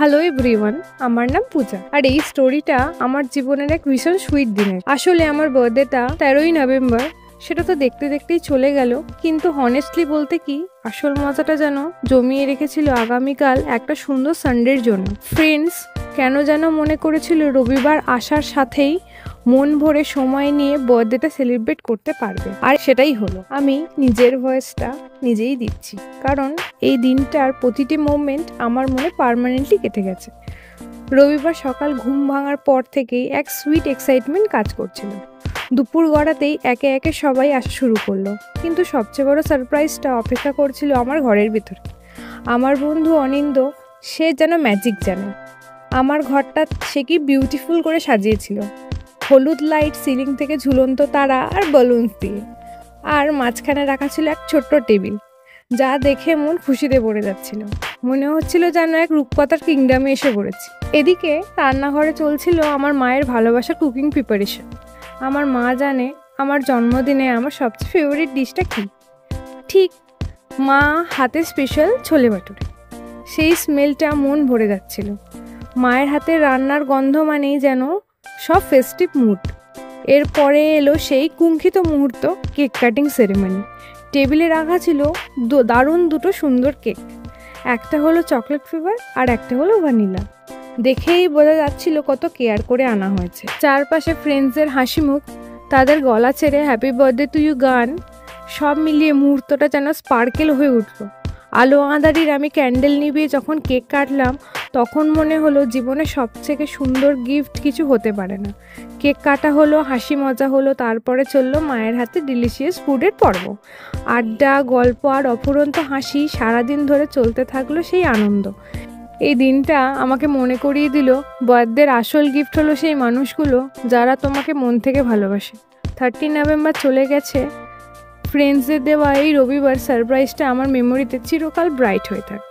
Hello everyone, আমার নাম পূজা। আর এই স্টোরিটা আমার জীবনের এক ভীষণ সুইট দিনের। আসলে আমার বার্থডেটা 13ই নভেম্বর। সেটা তো দেখতে দেখতেই চলে গেল, কিন্তু হনেস্টলি বলতে কি, আসল মজাটা যেন জমিয়ে রেখেছিল আগামীকাল একটা সুন্দর সানডের জন্য। ফ্রেন্ডস কেন যেন মনে করেছিল রবিবার আসার সাথেই মন ভরে সময় নিয়ে বার্থডেটা সেলিব্রেট করতে পারবে, আর সেটাই হলো। আমি নিজের ভয়েসটা নিজেই দিচ্ছি, কারণ এই দিনটার প্রতিটি মোমেন্ট আমার মনে পার্মানেন্টলি কেটে গেছে। রবিবার সকাল ঘুম ভাঙার পর থেকেই এক সুইট এক্সাইটমেন্ট কাজ করছিল। দুপুর গড়াতেই একে একে সবাই আসা শুরু করলো, কিন্তু সবচেয়ে বড় সারপ্রাইজটা অপেক্ষা করছিল আমার ঘরের ভিতরে। আমার বন্ধু অনিন্দ, সে যেন ম্যাজিক জানে। আমার ঘরটা সে কি বিউটিফুল করে সাজিয়েছিল, হলুদ লাইট, সিলিং থেকে ঝুলন্ত তারা আর বালুনস দিয়ে। আর মাঝখানে রাখা ছিল এক ছোট্ট টেবিল, যা দেখে মন খুশিতে ভরে যাচ্ছিল। মনে হচ্ছিল যেন এক রূপকথার কিংডমে এসে পড়েছি। এদিকে রান্নাঘরে চলছিল আমার মায়ের ভালোবাসার কুকিং প্রিপারেশন। আমার মা জানে আমার জন্মদিনে আমার সবচেয়ে ফেভারিট ডিশটা কী। ঠিক মা হাতে স্পেশাল ছোলে ভাটুরে। সেই স্মেলটা মন ভরে যাচ্ছিল। মায়ের হাতে রান্নার গন্ধ মানেই যেন সব ফেস্টিভ মুড। এরপরে এলো সেই কুঙ্ক্ষিত মুহূর্ত, কেক কাটিং সেরেমনি। টেবিলে রাখা ছিল দারুণ দুটো সুন্দর কেক। একটা হলো চকলেট ফ্লেভার আর একটা হলো ভ্যানিলা। দেখেই বোঝা যাচ্ছিল কত কেয়ার করে আনা হয়েছে। চারপাশে ফ্রেন্ডসদের হাসি মুখ, তাদের গলা ছেড়ে হ্যাপি বার্থডে টু ইউ গান, সব মিলিয়ে মুহূর্তটা যেন স্পার্কেল হয়ে উঠল। আলো আঁধারির আমি ক্যান্ডেল নিভিয়ে যখন কেক কাটলাম, তখন মনে হলো জীবনে সবথেকে সুন্দর গিফট কিছু হতে পারে না। কেক কাটা হলো, হাসি মজা হলো, তারপরে চললো মায়ের হাতে ডিলিশিয়াস ফুডের পর্ব। আড্ডা, গল্প আর অফুরন্ত হাসি সারাদিন ধরে চলতে থাকলো সেই আনন্দ। এই দিনটা আমাকে মনে করিয়ে দিল বার্থডের আসল গিফট হলো সেই মানুষগুলো যারা তোমাকে মন থেকে ভালোবাসে। 13 নভেম্বর চলে গেছে, ফ্রেন্ডসদের দেওয়া এই রবিবার সারপ্রাইজটা আমার মেমোরিতে চিরকাল ব্রাইট হয়ে থাকে।